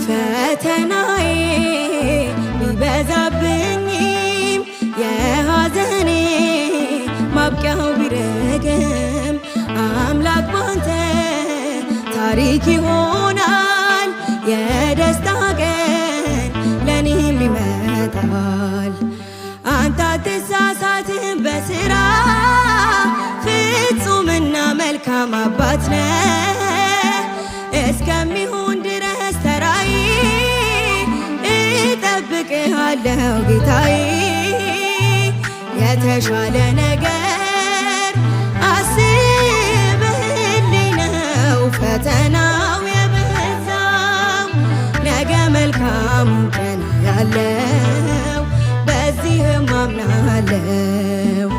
ፈተናዬ ቢበዛብኝም የሐዘኔ ማብቂያው ቢረግም አምላክ ባንተ ታሪክ ይሆናል። የደስታ ቀን ለኔም ይመጣል። አንተ አትሳሳትም በሥራ ፍጹምና መልካም አባት ነህ። እስከሚሆን ድረስ ተራዬ እጠብቅሃለሁ ጌታዬ። የተሻለ ነገር አስበህልኝ ነው ፈተናው የበዛው። ነገ መልካም ቀን ያለው በዚህም አምናለሁ።